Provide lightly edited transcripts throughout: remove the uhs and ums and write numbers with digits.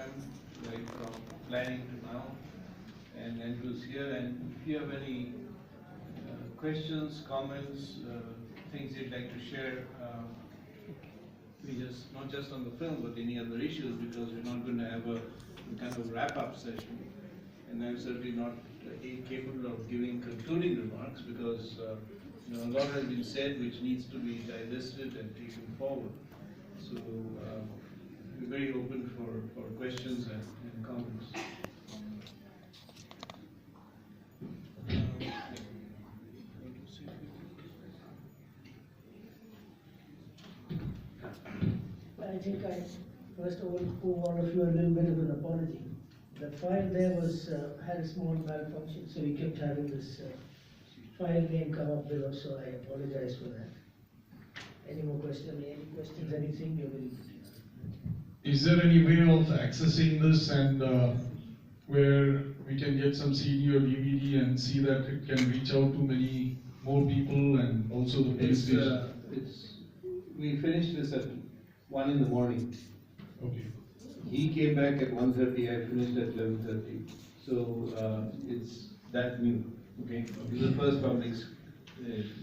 program, right from planning to now. And Andrew's here. And if you have any questions, comments, things you'd like to share, we just not just on the film but any other issues, because we're not going to have a kind of wrap-up session. And I'm certainly not capable of giving concluding remarks, because a lot has been said which needs to be digested and taken forward. So we're very open for questions and comments. I think I first of all owe all of you a little bit of an apology. The file there was had a small malfunction, so we kept having this file name come up below, so I apologize for that. Any more questions? Any questions? Anything you're willing to do? Is there any way of accessing this and where we can get some CD or DVD and see that it can reach out to many more people and also the police station? We finished this at 1 in the morning. Okay. He came back at 1:30. I finished at 11:30. So it's that new. Okay. This is the first public. So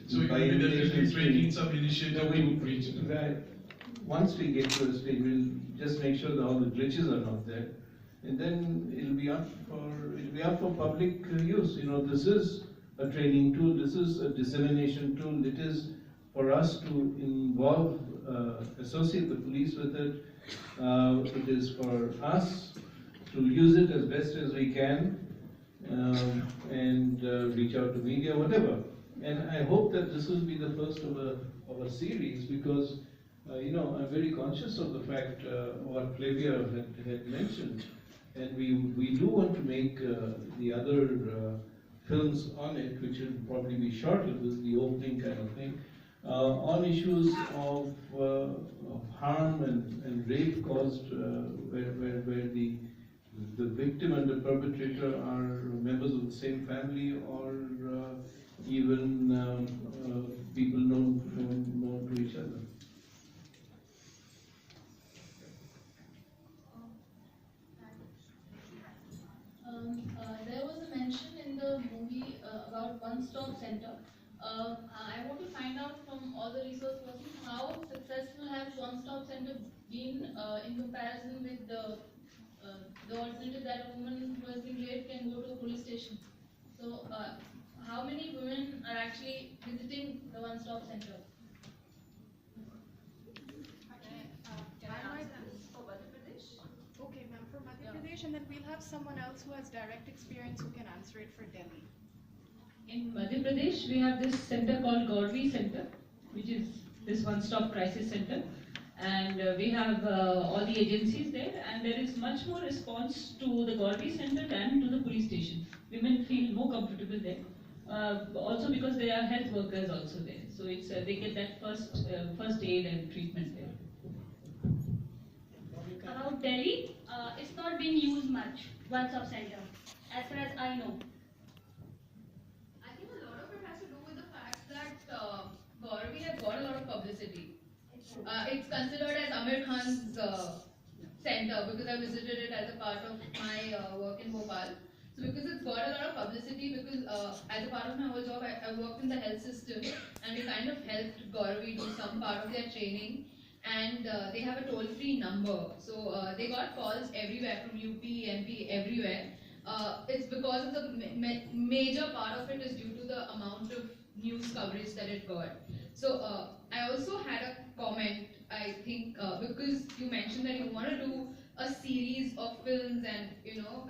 you will be definitely taking some initiative to reach it. Once we get to the stage, we'll just make sure that all the glitches are not there, and then it'll be up for public use. This is a training tool. This is a dissemination tool. It is for us to involve, associate the police with it. It is for us to use it as best as we can, and reach out to media, whatever. And I hope that this will be the first of a series, because I'm very conscious of the fact what Flavia had mentioned, and we do want to make the other films on it, which will probably be shorter, this is the opening kind of thing, on issues of harm and rape caused where the victim and the perpetrator are members of the same family, or even people known to each other. There was a mention in the movie about one-stop center. I want to find out from all the resource persons how successful has one-stop center been in comparison with the alternative that a woman who has been raped can go to a police station. So, how many women are actually visiting the one-stop center? Okay, ma'am, for Madhya Pradesh, and then we'll have someone else who has direct experience who can answer it for Delhi. In Madhya Pradesh, we have this center called Gauri Center, which is this one-stop crisis center. And we have all the agencies there, and there is much more response to the Gauri Center than to the police station. Women feel more comfortable there. Also because there are health workers also there. So it's they get that first aid and treatment there. About Delhi, it's not being used much, one-stop center, as far as I know. I think a lot of it has to do with the fact that Gauri has got a lot of publicity. It's considered as Amir Khan's center, because I visited it as a part of my work in Bhopal. So because it's got a lot of publicity, because as a part of my whole job, I worked in the health system, and we kind of helped Gauri do some part of their training. And they have a toll-free number. So they got calls everywhere from UP, MP, everywhere. It's because of the major part of it is due to the amount of news coverage that it got. So I also had a comment, I think, because you mentioned that you want to do a series of films and,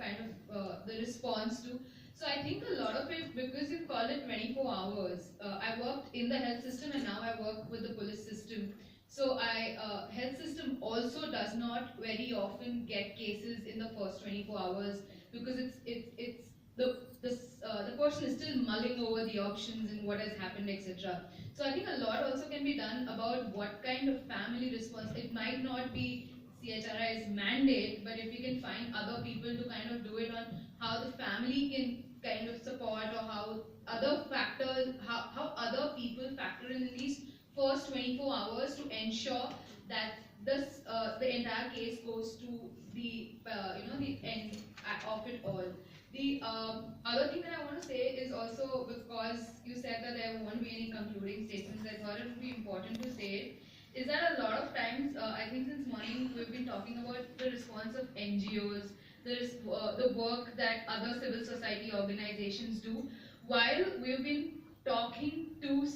kind of the response to. So I think a lot of it, because you call it 24 hours, I worked in the health system and now I work with the police system. So health system also does not very often get cases in the first 24 hours, because the person is still mulling over the options and what has happened, etc. So I think a lot also can be done about what kind of family response. It might not be CHRI's mandate, but if we can find other people to kind of do it on how the family can kind of support, or how other factors, how other people factor in these first 24 hours to ensure that the entire case goes to the the end of it all. The other thing that I want to say is also, because you said that there won't be any concluding statements, I thought it would be important to say is that a lot of times, I think since morning we've been talking about the response of NGOs, the work that other civil society organizations do, while we've been talking to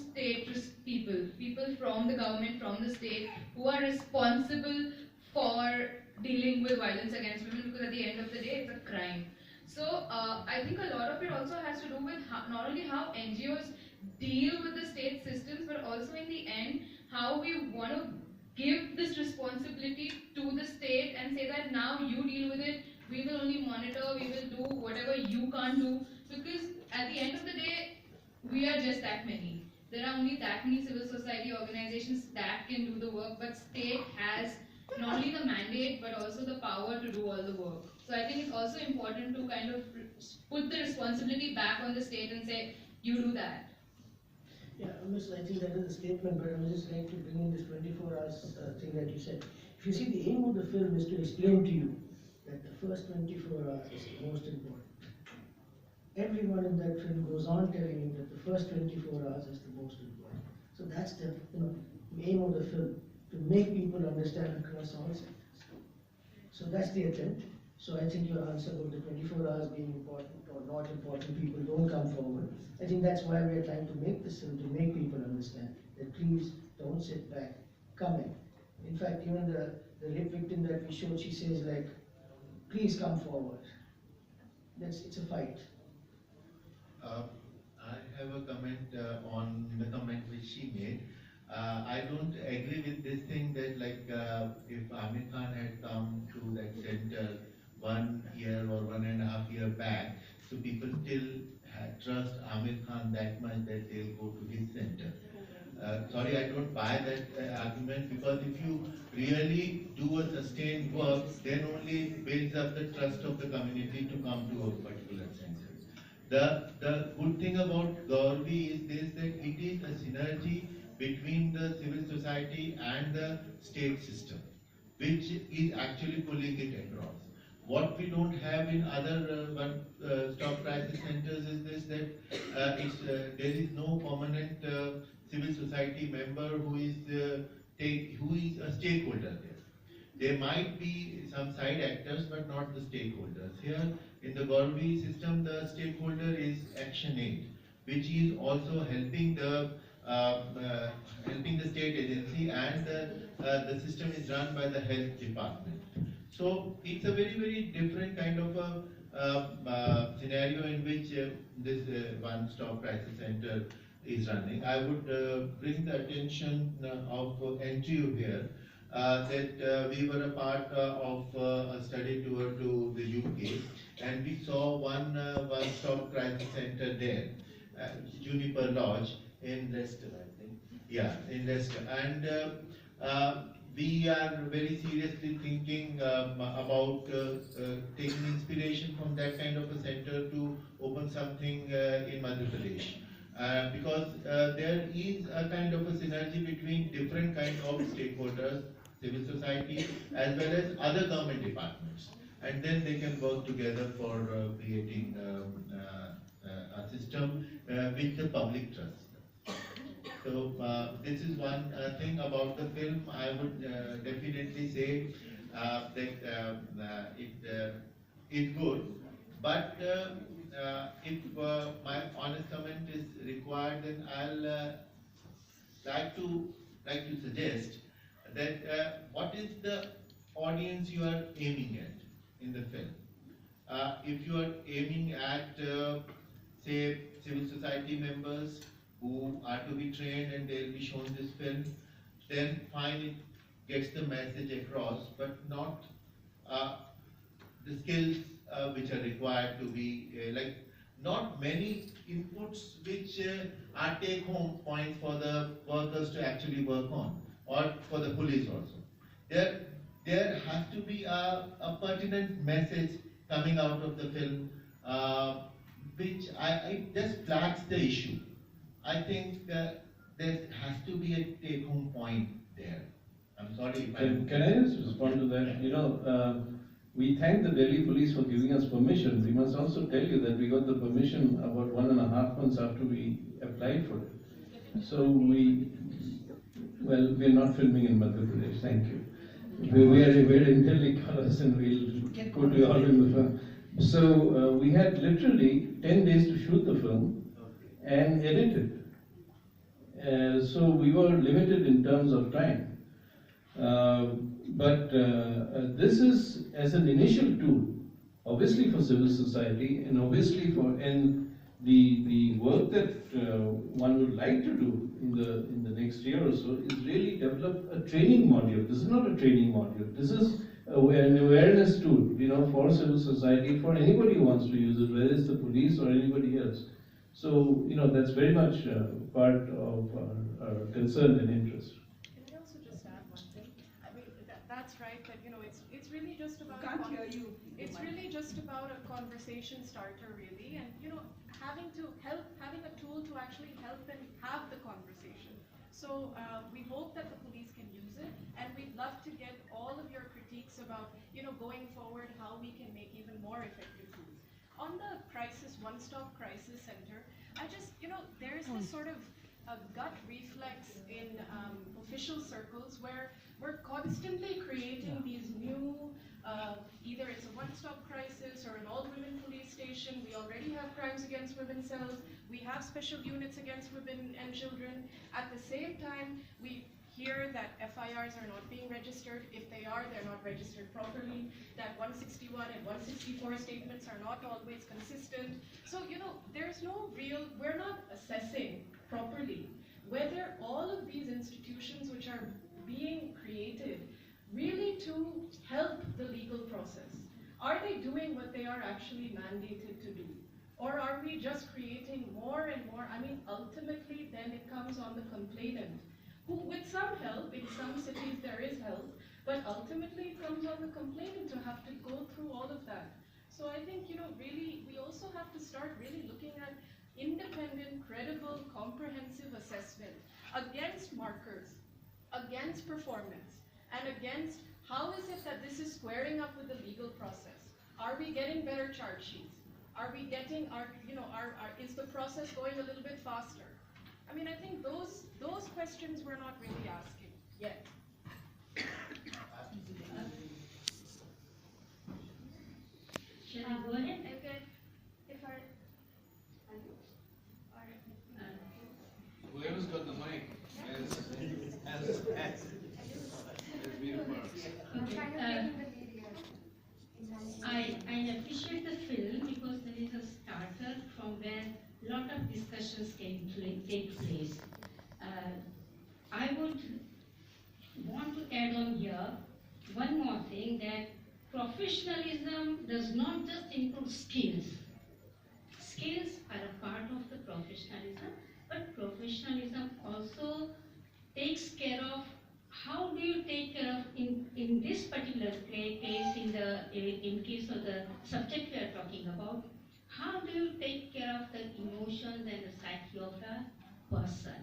people from the government, from the state, who are responsible for dealing with violence against women, because at the end of the day, it's a crime. So I think a lot of it also has to do with not only how NGOs deal with the state systems, but also in the end, how we want to give this responsibility to the state and say that now you deal with it, we will only monitor, we will do whatever you can't do, because at the end of the day, we are just that many. There are only that many civil society organizations that can do the work, but state has not only the mandate but also the power to do all the work. So I think it's also important to kind of put the responsibility back on the state and say, you do that. Yeah, I think that is a statement, but I would just like to bring in this 24 hours thing that you said. If you see, the aim of the film is to explain to you that the first 24 hours is the most important. Everyone in that film goes on telling you that the first 24 hours is the most important. So that's the aim of the film, to make people understand across all sectors. So that's the attempt. So I think your answer about the 24 hours being important or not important, people don't come forward. I think that's why we're trying to make this film, to make people understand that please don't sit back, come in. In fact, even the rape victim that we showed, she says like, please come forward. It's a fight. I have a comment on the comment which she made. I don't agree with this thing that if Amir Khan had come to that center 1 year or 1.5 years back, so people still trust Amir Khan that much that they'll go to his center. Sorry, I don't buy that argument, because if you really do a sustained work, then only builds up the trust of the community to come to a particular center. The good thing about Gauri is this, that it is a synergy between the civil society and the state system, which is actually pulling it across. What we don't have in other one-stop crisis centers is this, that there is no permanent civil society member who is a stakeholder there. There might be some side actors, but not the stakeholders. Here in the Gauri system, the stakeholder is Action Aid, which is also helping the state agency, and the system is run by the health department. So it's a very, very different kind of a scenario in which this one-stop crisis center is running. I would bring the attention of NTU here that we were a part of a study tour to the UK, and we saw one-stop crisis center there, Juniper Lodge in Leicester, I think. Yeah, in Leicester. And we are very seriously thinking about taking inspiration from that kind of a center to open something in Madhya Pradesh. Because there is a kind of a synergy between different kind of stakeholders, civil society, as well as other government departments. And then they can work together for creating a system with the public trust. So this is one thing about the film. I would definitely say that it's good, but if my honest comment is required, then I'll like to suggest that what is the audience you are aiming at in the film? If you are aiming at say civil society members who are to be trained and they'll be shown this film, then fine, it gets the message across, but not the skills which are required to be not many inputs which are take-home points for the workers to actually work on, or for the police also. There has to be a pertinent message coming out of the film, which I just flags the issue. I think there has to be a take-home point there. I'm sorry if Can I just respond to that? we thank the Delhi police for giving us permission. We must also tell you that we got the permission about 1.5 months after we applied for it. So well, we're not filming in Madhya Pradesh, thank you. We're in Delhi colors and we'll put you all in the film. So we had literally 10 days to shoot the film and edit it. So we were limited in terms of time. But this is as an initial tool, obviously for civil society and obviously for the work that one would like to do in the next year or so is really develop a training module. This is not a training module. This is an awareness tool, for civil society, for anybody who wants to use it, whether it's the police or anybody else. So, that's very much part of our concern and interest. Can I also just add one thing? I mean, that's right, but it's really just about. Can't hear you. It's really just about a conversation starter, really, and having a tool to actually help them have the conversation. So we hope that the police can use it, and we'd love to get all of your critiques about, going forward, how we can make even more effective tools. On the one-stop crisis center, there is this sort of a gut reflex in official circles where we're constantly creating these new, either it's a one-stop crisis or an all-women police station. We already have crimes against women cells. We have special units against women and children. At the same time, we hear that FIRs are not being registered. If they are, they're not registered properly. That 161 and 164 statements are not always consistent. So, we're not assessing properly whether all of these institutions which are being created really to help the legal process, are they doing what they are actually mandated to do? Or are we just creating more and more? Ultimately, then it comes on the complainant, who, with some help, in some cities there is help, but ultimately it comes on the complainant to have to go through all of that. So I think, really, we also have to start really looking at independent, credible, comprehensive assessment against markers, against performance, and against how is it that this is squaring up with the legal process? Are we getting better charge sheets? Are we getting is the process going a little bit faster? I think those questions we're not really asking yet. Shall I go ahead? Okay. Whoever's got the mic has I appreciate the film because there is a starter from where a lot of discussions can take place. I would want to add on here one more thing, that professionalism does not just include skills. Skills are a part of the professionalism, but professionalism also takes care of how do you take care of, in this particular case, in case of the subject we are talking about, how do you take care of the emotions and the psyche of a person?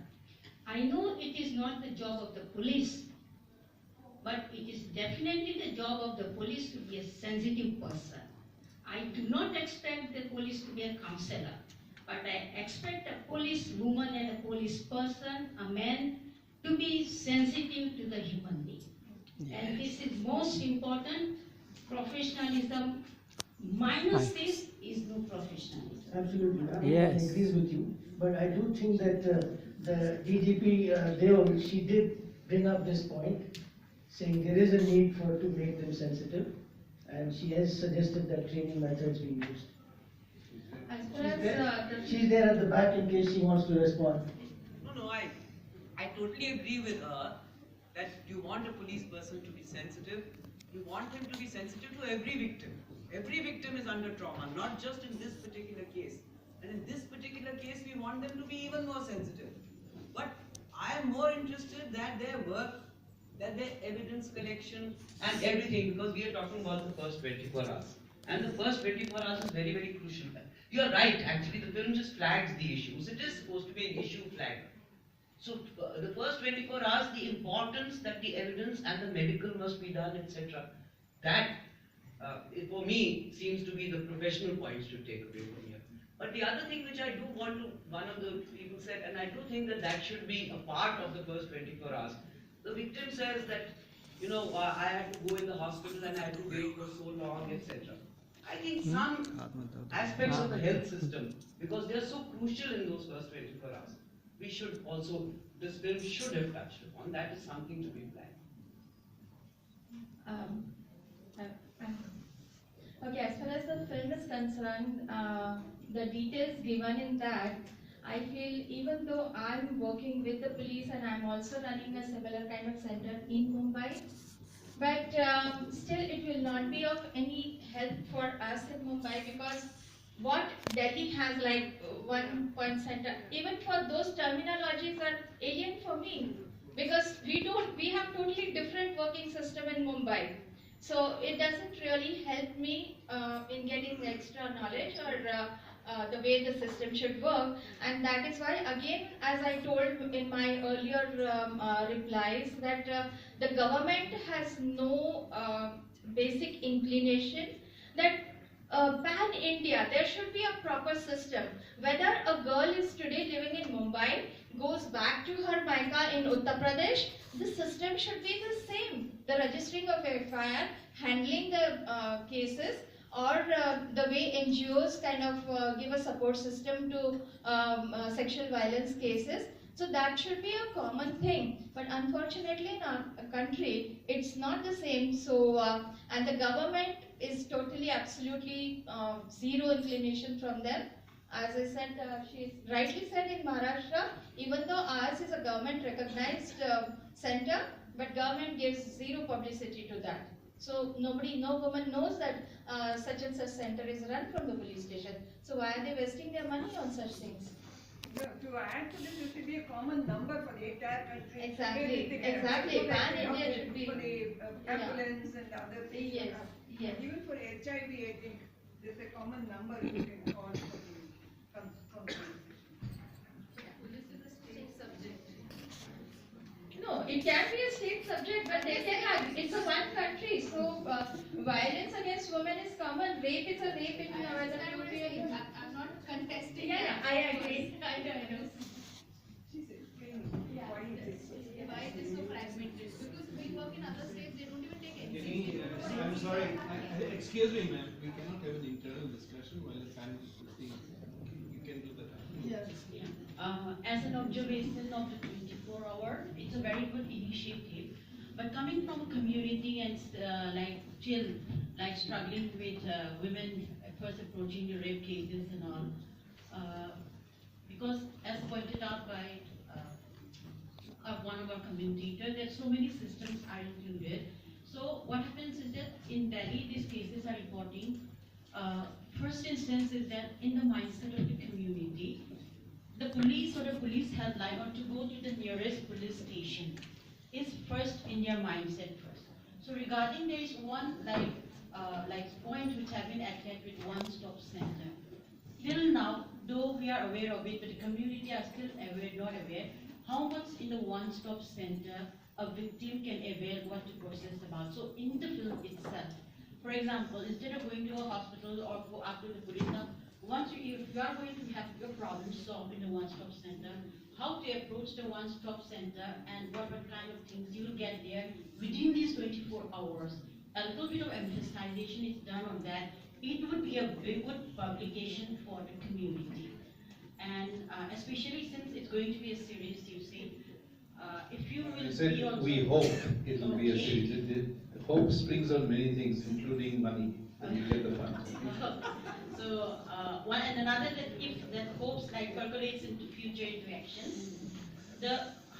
I know it is not the job of the police, but it is definitely the job of the police to be a sensitive person. I do not expect the police to be a counselor, but I expect a police woman and a police person, a man, to be sensitive to the human being. Yes. And this is most important. Professionalism minus this is no professionalism. Absolutely. Yes. I agree with you. But I do think that the DGP, she did bring up this point, saying there is a need to make them sensitive, and she has suggested that training methods be used. As far as She's there at the back in case she wants to respond. No, I totally agree with her that you want a police person to be sensitive. You want him to be sensitive to every victim. Every victim is under trauma, not just in this particular case. And in this particular case, we want them to be even more sensitive. But I am more interested that their work, that their evidence collection and everything, because we are talking about the first 24 hours. And the first 24 hours is very, very crucial. You are right, actually, the film just flags the issues. It is supposed to be an issue flag. So the first 24 hours, the importance that the evidence and the medical must be done, etc. That for me, seems to be the professional points to take away from here. But the other thing which I do want to, one of the people said, and I do think that that should be a part of the first 24 hours. The victim says that, you know, I had to go in the hospital and I had to wait for so long, etc. I think some aspects of the health system, because they are so crucial in those first 24 hours, we should also, this film should have touched upon. That is something to be planned. Okay, as far as the film is concerned, the details given in that, I feel even though I'm working with the police and I'm also running a similar kind of center in Mumbai, but still it will not be of any help for us in Mumbai, because what Delhi has like one point center, even for those terminologies are alien for me, because we have totally different working system in Mumbai. So it doesn't really help me in getting extra knowledge or the way the system should work, and that is why, again, as I told in my earlier replies, that the government has no basic inclination that pan India there should be a proper system. Whether a girl is today living in Mumbai, goes back to her Maika in Uttar Pradesh, the system should be the same. The registering of FIR, handling the cases, or the way NGOs kind of give a support system to sexual violence cases. So that should be a common thing. But unfortunately in our country, it's not the same. So, and the government is totally, absolutely zero inclination from them. As I said, she rightly said in Maharashtra, even though ours is a government recognized center, but government gives zero publicity to that. So nobody, no woman knows that such and such center is run from the police station. So why are they wasting their money on such things? To add to this, there should be a common number for the entire country. Exactly, exactly. Pan India should be for the ambulance and other things. Yes, yes. Even for HIV, I think there's a common number you can call for the consultation. No, it can be a state subject, but they can have, it's a one country, so violence against women is common, rape is a rape in whether it would be a... I'm not contesting. Yeah, I agree. I know. She's explaining why it is. Why it is so fragmented? Because we work in other states, they don't even take any. I'm sorry, excuse me ma'am, we cannot have an internal discussion while the panel is listening. You can do that. Yes. As an observation of the 24 hour, it's a very good initiative. But coming from a community and like struggling with women first approaching the rape cases and all, because as pointed out by one of our commentators, there's so many systems are included. So what happens is that in Delhi, these cases are reporting. First instance is that in the mindset of the community, the police or the police helpline, or to go to the nearest police station, is first in their mindset first. So regarding, there is one point which have been attacked with one-stop center. Till now, though we are aware of it, but the community are still aware, not aware, how much in the one-stop center a victim can avail what to process about. So in the film itself, for example, instead of going to a hospital or go up to the police, now, once if you are going to have your problem solved in the one-stop center, how to approach the one-stop center and what kind of things you will get there within these 24 hours. A little bit of emphasization is done on that. It would be a very good publication for the community. And especially since it's going to be a series, you see, if you will said, be also... we hope it will be a series. Hope springs on many things, including money, and you get the funds. So, one and another, that if that hopes like percolates into future interactions,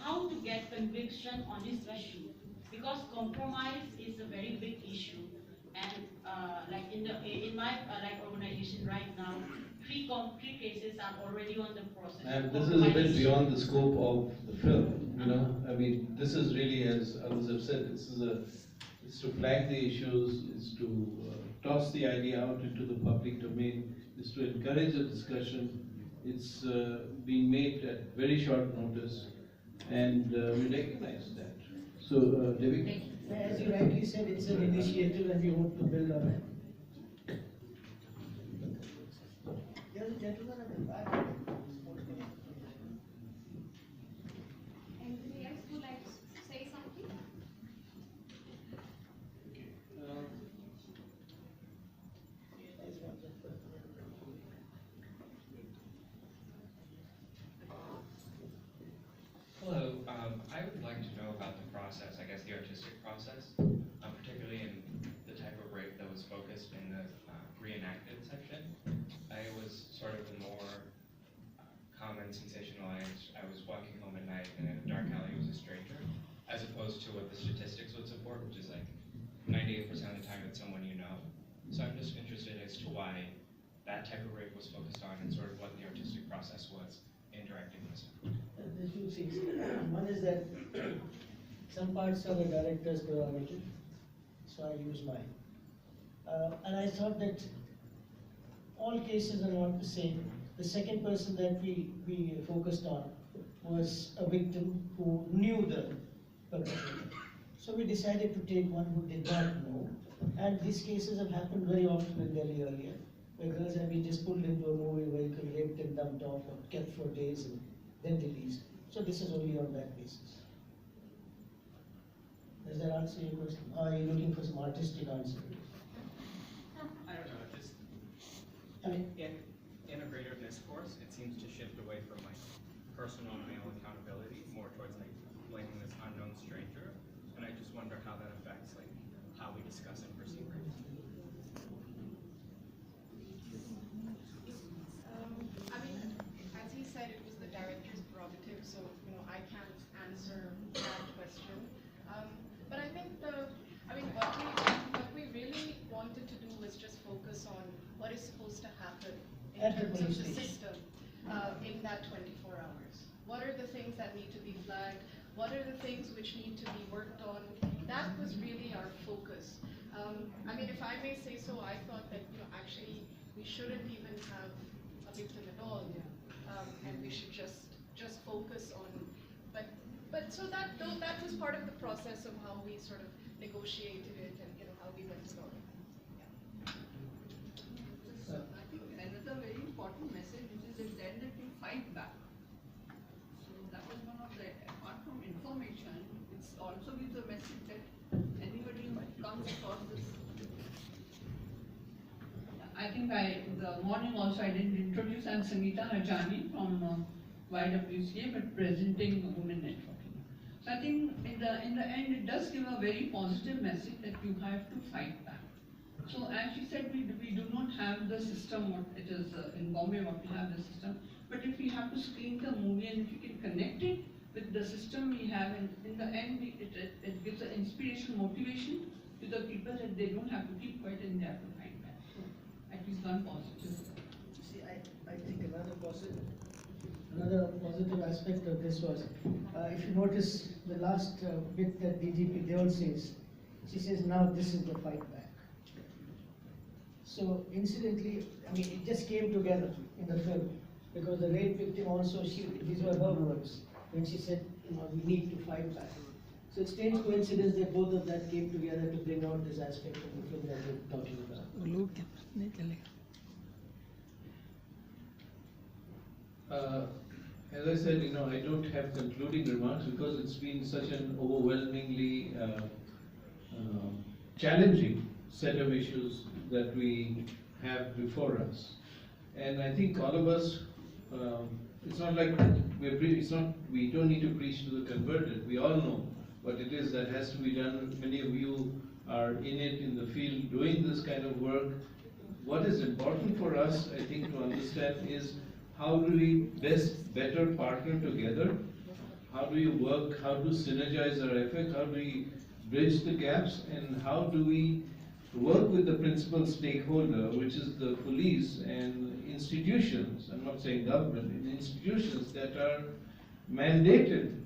how to get conviction on this issue, because compromise is a very big issue, and like in my organization right now, three cases are already on the process. And this is a bit beyond the scope of the film, you know. I mean, this is really, as others have said, it's to flag the issues, it's to toss the idea out into the public domain, is to encourage a discussion. It's being made at very short notice, and we recognize that. So, Devi? As you rightly said, it's an initiative and we hope to build on it. There's a gentleman at the back. Anybody else would like to say something? Hello, I would like to know about the process, I guess the artistic process, particularly in the type of rape that was focused in the reenacted section. I was sort of the more common sensationalized, I was walking home at night and in a dark alley was a stranger, as opposed to what the statistics would support, which is like 98% of the time it's someone you know. So I'm just interested as to why that type of rape was focused on and sort of what the artistic process was in directing this. There's two things. One is that some parts are the director's prerogative, so I use mine. And I thought that all cases are not the same. The second person that we focused on was a victim who knew the perpetrator. So we decided to take one who did not know. And these cases have happened very often in Delhi earlier, where girls have been just pulled into a moving vehicle, raped and dumped off, or kept for days and then released. So this is only on that basis. Does that answer your question? Or are you looking for some artistic answer? I don't know, just in a greater discourse, it seems to shift away from like personal male accountability more towards like blaming this unknown stranger. And I just wonder how that affects like how we discuss and perceive rape. I mean, as he said, it was the director's prerogative, so I can't answer that question. But I think what we really wanted to do was just focus on what is supposed to happen in terms of the system in that 24 hours. What are the things that need to be flagged? What are the things which need to be worked on? That was really our focus. I mean, if I may say so, I thought that actually we shouldn't even have a victim at all, and we should just focus on. But so that was part of the process of how we sort of negotiated it and how we went about it. So I think another very important message which is then that you fight back. So that was one of the, apart from information, it's also gives a message that anybody who comes across this. I think the morning also I didn't introduce, I'm Sangeeta Harjani from YWCA, but presenting Women Networking. So I think in the end it does give a very positive message that you have to fight back. So as she said, we do not have the system what it is in Bombay what we have the system, but if we have to screen the movie and if you can connect it with the system we have, and in the end it gives an inspiration, motivation to the people that they don't have to keep quiet and they have to fight back. So at least one positive. See, I think another positive aspect of this was, if you notice the last bit that DGP Deol says, she says, now this is the fight back. So incidentally, I mean, it just came together in the film, because the rape victim also, these were her words, when she said, we need to fight back. So it's strange coincidence that both of that came together to bring out this aspect of the film that we're talking about. As I said, I don't have concluding remarks because it's been such an overwhelmingly challenging set of issues that we have before us. And I think all of us, it's not like we don't need to preach to the converted. We all know what it is that has to be done. Many of you are in it, in the field, doing this kind of work. What is important for us, I think, to understand is how do we better partner together? How do we work? How to synergize our efforts? How do we bridge the gaps? And how do we work with the principal stakeholder, which is the police and institutions, I'm not saying government, institutions that are mandated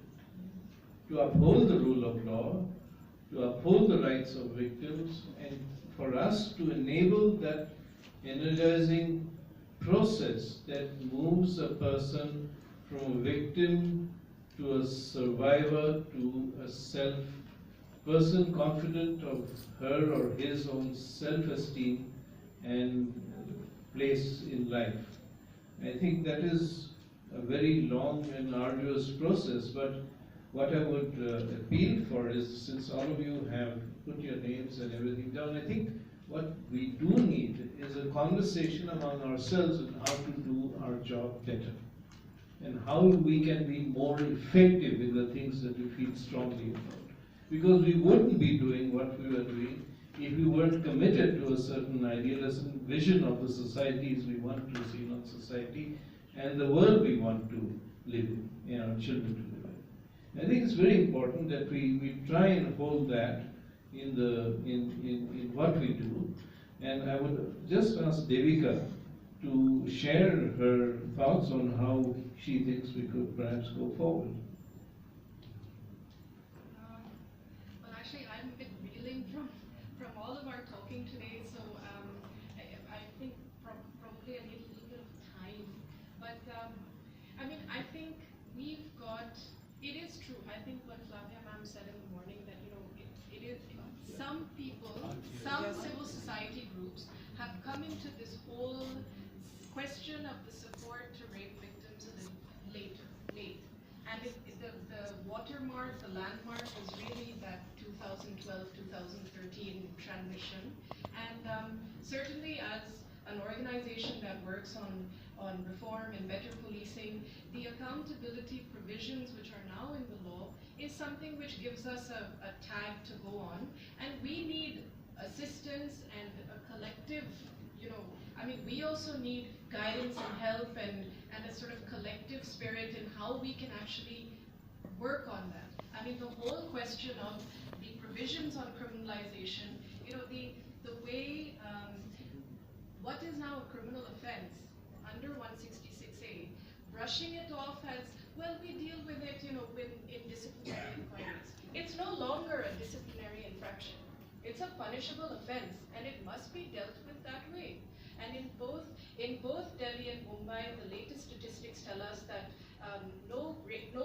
to uphold the rule of law, to uphold the rights of victims, and for us to enable that energizing process that moves a person from a victim to a survivor to a person confident of her or his own self-esteem and place in life. I think that is a very long and arduous process, but what I would appeal for is, since all of you have put your names and everything down, I think what we do need is a conversation among ourselves on how to do our job better and how we can be more effective in the things that we feel strongly about. Because we wouldn't be doing what we were doing if we weren't committed to a certain idealism, vision of the societies we want to see in our society and the world we want to live in, our children to live in. I think it's very important that we try and hold that in what we do. And I would just ask Devika to share her thoughts on how she thinks we could perhaps go forward. Well, actually, I'm a bit reeling from all of our talking today, so I think probably I need a little bit of time. But I mean, I think we've got. It is true. I think what Flavia ma'am said in the morning that it is some people, some civil society groups have come into this whole question of the support to rape victims a little late. And the watermark, the landmark was really that 2012-2013 transition. And certainly as an organization that works on reform and better policing, the accountability provisions which are now in the law is something which gives us a tag to go on. And we need assistance and a collective, I mean, we also need guidance and help and a sort of collective spirit in how we can actually work on that. I mean, the whole question of the provisions on criminalization, the way, what is now a criminal offense under 166A, brushing it off as, well, we deal with it, in disciplinary inquiries. It's no longer a disciplinary infraction. It's a punishable offense, and it must be dealt with that way. And in both Delhi and Mumbai, the latest statistics tell us that no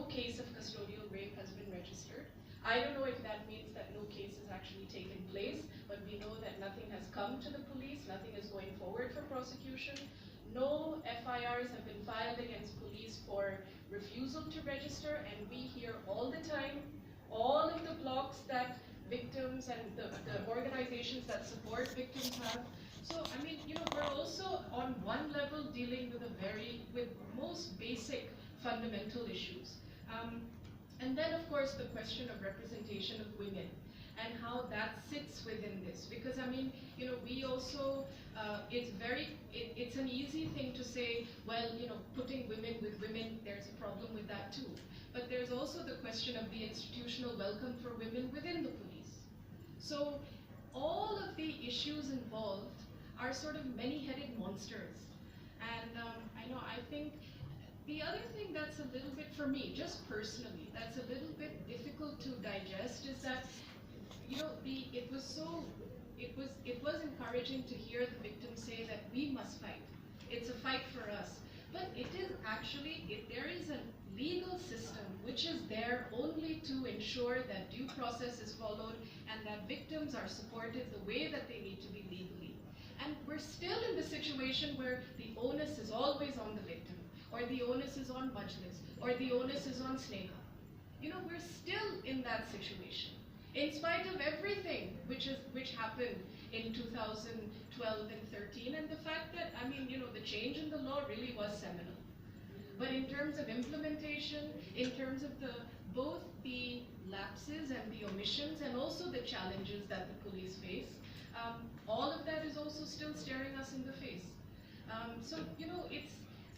case of custodial rape has been registered. I don't know if that means that no case has actually taken place, but we know that nothing has come to the police, nothing is going forward for prosecution. No FIRs have been filed against police for refusal to register, and we hear all the time, all of the blocks that victims and the organizations that support victims have. So, I mean, we're also on one level dealing with most basic fundamental issues. And then, of course, the question of representation of women and how that sits within this. Because, I mean, we also, it's an easy thing to say, well, putting women with women, there's a problem with that too. But there's also the question of the institutional welcome for women within the police. So all of the issues involved are sort of many-headed monsters. And I think the other thing that's a little bit, for me, just personally, that's a little bit difficult to digest is that, it was encouraging to hear the victims say that we must fight. It's a fight for us. But it is actually, there is a legal system which is there only to ensure that due process is followed and that victims are supported the way that they need to be legally. And we're still in the situation where the onus is always on the victim, or the onus is on Majlis, or the onus is on Sneha. We're still in that situation. In spite of everything which happened in 2012 and 13, and the fact that, I mean, the change in the law really was seminal. But in terms of implementation, in terms of both the lapses and the omissions, and also the challenges that the police face, all of that is also still staring us in the face. So,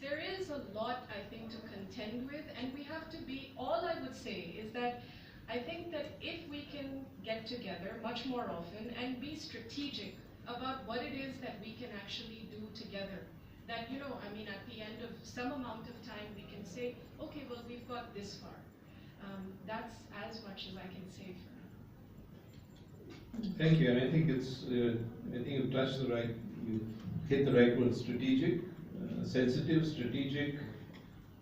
there is a lot, I think, to contend with, and we have to be, all I would say is that I think that if we can get together much more often and be strategic about what it is that we can actually do together, that, I mean, at the end of some amount of time, we can say, okay, well, we've got this far. That's as much as I can say for now. Thank you, and I think you've touched you hit the right word: strategic, sensitive, strategic,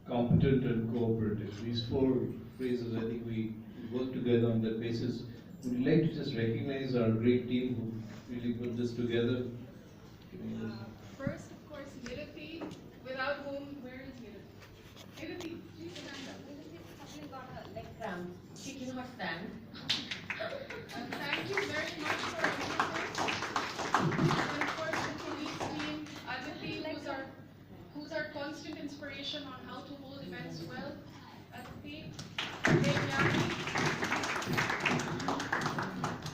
competent, and cooperative. These four phrases, I think we work together on that basis. would you like to just recognize our great team who really put this together? First, of course, Nirati, without whom, where is Nirati? Nirati, please stand up. Nirati got a leg cramp. She cannot stand. Thank you very much for everything. And of course, the police team, Aditi, who's our constant inspiration on how to hold events well. Aditi, Devyani,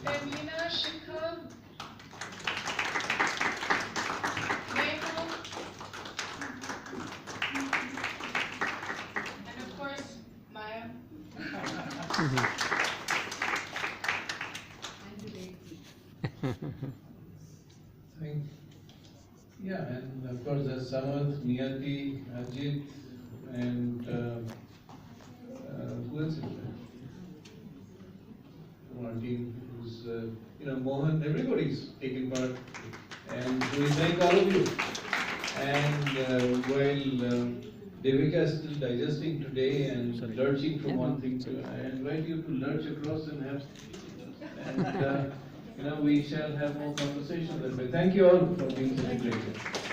Emina, Shikha, Neha, and of course, Maya. Yeah, and of course there's Samarth, Niyati, Ajit, and who else is there? From our team, who's, Mohan, everybody's taken part. And we thank all of you. And while Devika is still digesting today and lurching from one thing to I invite you to lurch across and have, and we shall have more conversations that way. Thank you all for being such a great guest.